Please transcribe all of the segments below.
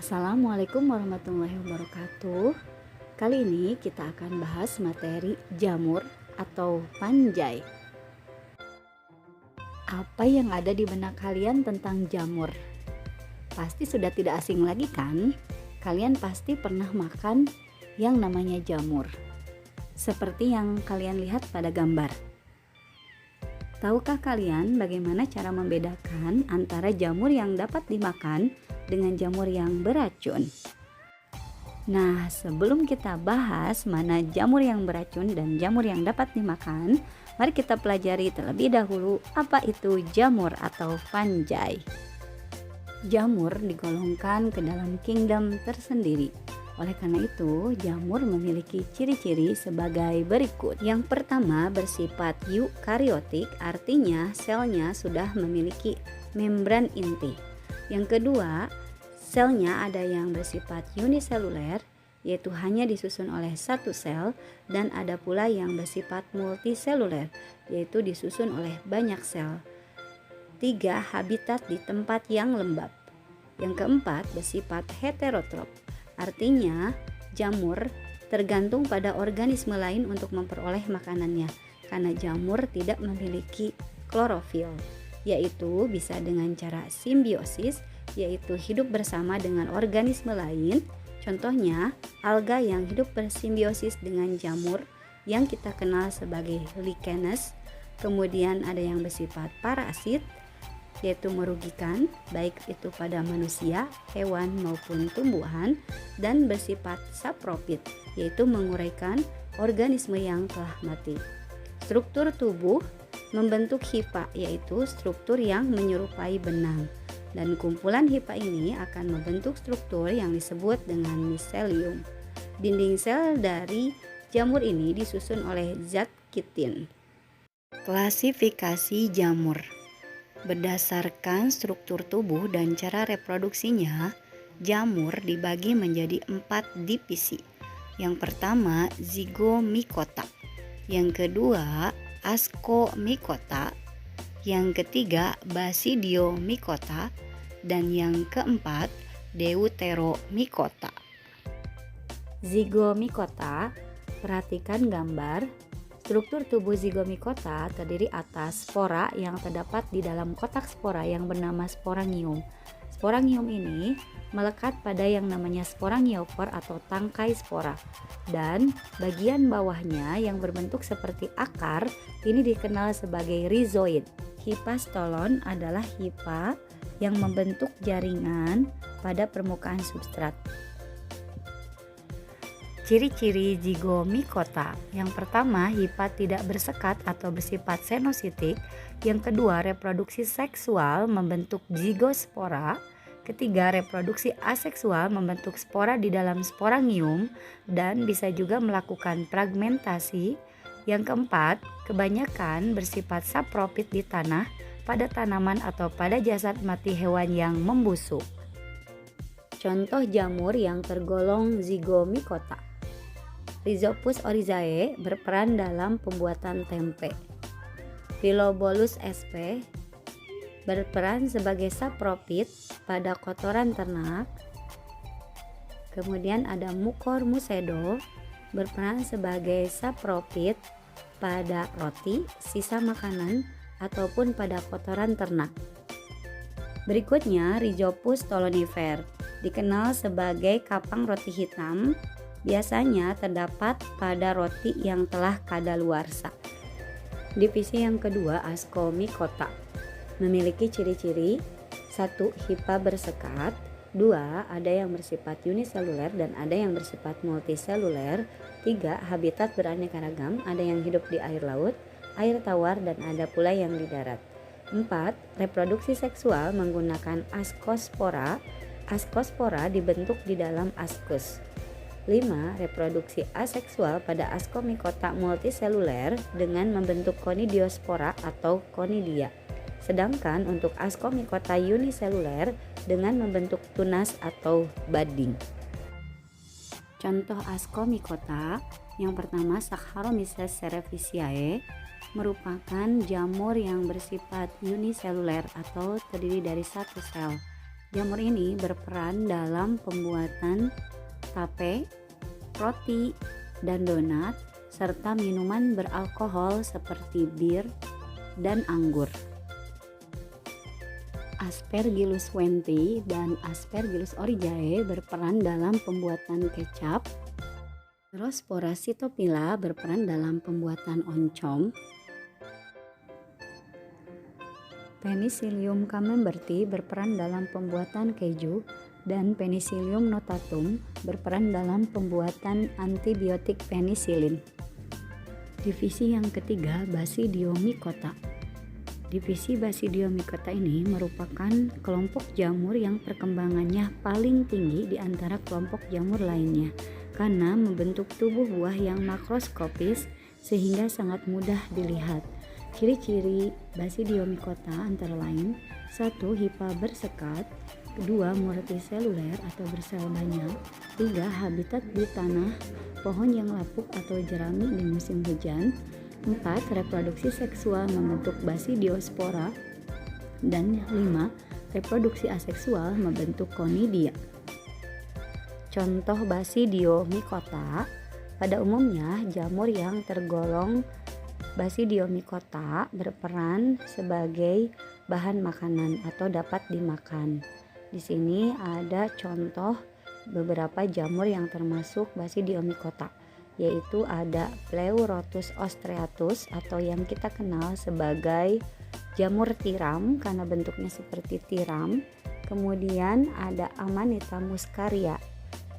Assalamualaikum warahmatullahi wabarakatuh. Kali ini kita akan bahas materi jamur atau panjai. Apa yang ada di benak kalian tentang jamur? Pasti sudah tidak asing lagi kan? Kalian pasti pernah makan yang namanya jamur. Seperti yang kalian lihat pada gambar. Tahukah kalian bagaimana cara membedakan antara jamur yang dapat dimakan dengan jamur yang beracun? Nah, sebelum kita bahas mana jamur yang beracun dan jamur yang dapat dimakan, mari kita pelajari terlebih dahulu apa itu jamur atau fungi. Jamur digolongkan ke dalam kingdom tersendiri. Oleh karena itu, jamur memiliki ciri-ciri sebagai berikut. Yang pertama, bersifat eukariotik, artinya selnya sudah memiliki membran inti. Yang kedua, selnya ada yang bersifat uniseluler, yaitu hanya disusun oleh satu sel, dan ada pula yang bersifat multiseluler, yaitu disusun oleh banyak sel. 3. Habitat di tempat yang lembab. Yang keempat, bersifat heterotrof. Artinya, jamur tergantung pada organisme lain untuk memperoleh makanannya, karena jamur tidak memiliki klorofil, yaitu bisa dengan cara simbiosis, yaitu hidup bersama dengan organisme lain. Contohnya, alga yang hidup bersimbiosis dengan jamur yang kita kenal sebagai lichenes. Kemudian ada yang bersifat parasit, yaitu merugikan baik itu pada manusia, hewan maupun tumbuhan, dan bersifat saprofit, yaitu menguraikan organisme yang telah mati. Struktur tubuh membentuk hifa, yaitu struktur yang menyerupai benang, dan kumpulan hifa ini akan membentuk struktur yang disebut dengan miselium. Dinding sel dari jamur ini disusun oleh zat kitin. Klasifikasi jamur. Berdasarkan struktur tubuh dan cara reproduksinya, jamur dibagi menjadi 4 divisi. Yang pertama, zygomicota. Yang kedua, ascomycota. Yang ketiga, basidiomycota. Dan yang keempat, deuteromycota. Zygomicota, perhatikan gambar. Struktur tubuh zygomicota terdiri atas spora yang terdapat di dalam kotak spora yang bernama sporangium. Sporangium ini melekat pada yang namanya sporangiofor atau tangkai spora, dan bagian bawahnya yang berbentuk seperti akar ini dikenal sebagai rhizoid. Hipastolon adalah hifa yang membentuk jaringan pada permukaan substrat. Ciri-ciri zygomicota. Yang pertama, hifa tidak bersekat atau bersifat senositik. Yang kedua, reproduksi seksual membentuk zygospora. Ketiga, reproduksi aseksual membentuk spora di dalam sporangium dan bisa juga melakukan fragmentasi. Yang keempat, kebanyakan bersifat saprofit di tanah, pada tanaman atau pada jasad mati hewan yang membusuk. Contoh jamur yang tergolong zygomicota. Rhizopus oryzae berperan dalam pembuatan tempe. Philobolus sp berperan sebagai saprofit pada kotoran ternak. Kemudian ada Mucor mucedo berperan sebagai saprofit pada roti, sisa makanan, ataupun pada kotoran ternak. Berikutnya, Rhizopus stolonifer dikenal sebagai kapang roti hitam. Biasanya terdapat pada roti yang telah kadaluarsa. Divisi yang kedua, ascomycota, memiliki ciri-ciri: 1. Hifa bersekat. 2. Ada yang bersifat uniseluler dan ada yang bersifat multiseluler. 3. Habitat beraneka ragam, ada yang hidup di air laut, air tawar, dan ada pula yang di darat. 4. Reproduksi seksual menggunakan ascospora. Ascospora dibentuk di dalam ascus. 5. Reproduksi aseksual pada ascomycota multiseluler dengan membentuk conidiospora atau conidia. Sedangkan untuk ascomycota uniseluler dengan membentuk tunas atau budding. Contoh ascomycota yang pertama, Saccharomyces cerevisiae, merupakan jamur yang bersifat uniseluler atau terdiri dari satu sel. Jamur ini berperan dalam pembuatan tape, roti, dan donat, serta minuman beralkohol seperti bir dan anggur. Aspergillus wendti dan Aspergillus oryzae berperan dalam pembuatan kecap. Spora Phytophthora berperan dalam pembuatan oncom. Penicillium camemberti berperan dalam pembuatan keju, dan Penicillium notatum berperan dalam pembuatan antibiotik penisilin. Divisi yang ketiga, Basidiomycota. Divisi Basidiomycota ini merupakan kelompok jamur yang perkembangannya paling tinggi di antara kelompok jamur lainnya karena membentuk tubuh buah yang makroskopis sehingga sangat mudah dilihat. Ciri-ciri Basidiomycota antara lain: 1. Hifa bersekat, 2. multiseluler atau bersel banyak, 3. habitat di tanah, pohon yang lapuk atau jerami di musim hujan, 4. reproduksi seksual membentuk basidiospora, dan 5. reproduksi aseksual membentuk conidia. Contoh Basidiomycota: pada umumnya jamur yang tergolong Basidiomycota berperan sebagai bahan makanan atau dapat dimakan. Di sini ada contoh beberapa jamur yang termasuk Basidiomycota, yaitu ada Pleurotus ostreatus atau yang kita kenal sebagai jamur tiram karena bentuknya seperti tiram. Kemudian ada Amanita muscaria.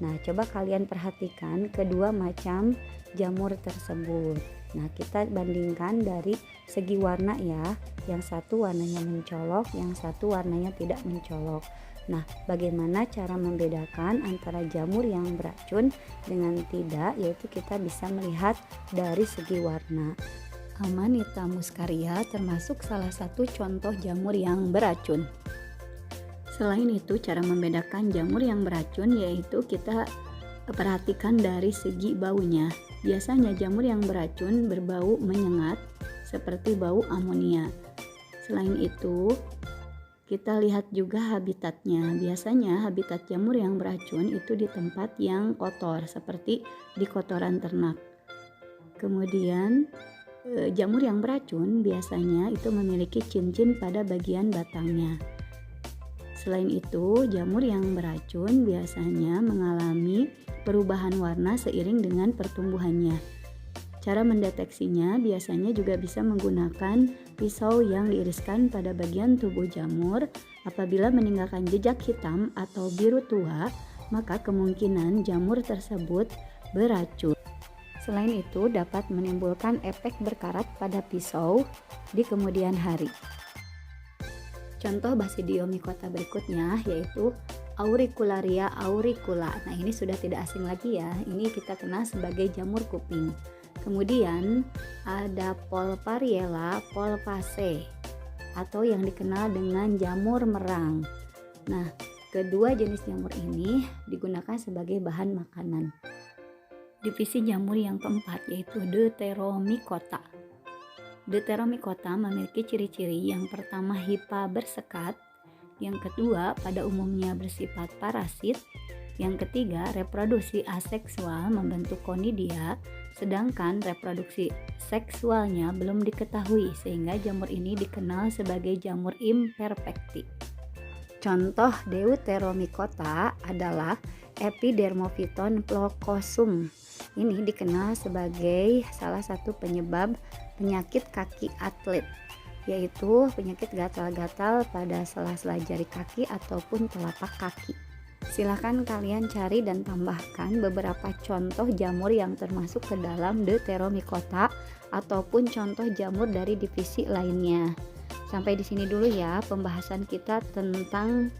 Nah, coba kalian perhatikan kedua macam jamur tersebut. Nah, kita bandingkan dari segi warna ya. Yang satu warnanya mencolok, yang satu warnanya tidak mencolok. Nah, bagaimana cara membedakan antara jamur yang beracun dengan tidak, yaitu kita bisa melihat dari segi warna. Amanita muscaria termasuk salah satu contoh jamur yang beracun. Selain itu, cara membedakan jamur yang beracun yaitu kita perhatikan dari segi baunya. Biasanya jamur yang beracun berbau menyengat seperti bau amonia. Selain itu, kita lihat juga habitatnya. Biasanya habitat jamur yang beracun itu di tempat yang kotor seperti di kotoran ternak. Kemudian jamur yang beracun biasanya itu memiliki cincin pada bagian batangnya. Selain itu, jamur yang beracun biasanya mengalami perubahan warna seiring dengan pertumbuhannya. Cara mendeteksinya biasanya juga bisa menggunakan pisau yang diiriskan pada bagian tubuh jamur. Apabila meninggalkan jejak hitam atau biru tua, maka kemungkinan jamur tersebut beracun. Selain itu, dapat menimbulkan efek berkarat pada pisau di kemudian hari. Contoh Basidiomycota berikutnya yaitu Auricularia auricula. Nah, ini sudah tidak asing lagi ya. Ini kita kenal sebagai jamur kuping. Kemudian ada Polpariella polvaceae atau yang dikenal dengan jamur merang. Nah, kedua jenis jamur ini digunakan sebagai bahan makanan. Divisi jamur yang keempat yaitu Deuteromycota. Deuteromycota memiliki ciri-ciri: yang pertama hifa bersekat, yang kedua pada umumnya bersifat parasit, yang ketiga reproduksi aseksual membentuk conidia, sedangkan reproduksi seksualnya belum diketahui sehingga jamur ini dikenal sebagai jamur imperfecti. Contoh Deuteromycota adalah Epidermophyton ploccosum. Ini dikenal sebagai salah satu penyebab penyakit kaki atlet, yaitu penyakit gatal-gatal pada sela-sela jari kaki ataupun telapak kaki. Silahkan kalian cari dan tambahkan beberapa contoh jamur yang termasuk ke dalam Deuteromycota ataupun contoh jamur dari divisi lainnya. Sampai di sini dulu ya pembahasan kita tentang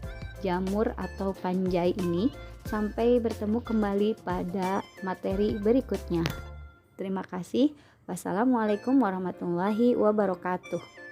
jamur atau panjai ini. Sampai bertemu kembali pada materi berikutnya. Terima kasih. Wassalamualaikum warahmatullahi wabarakatuh.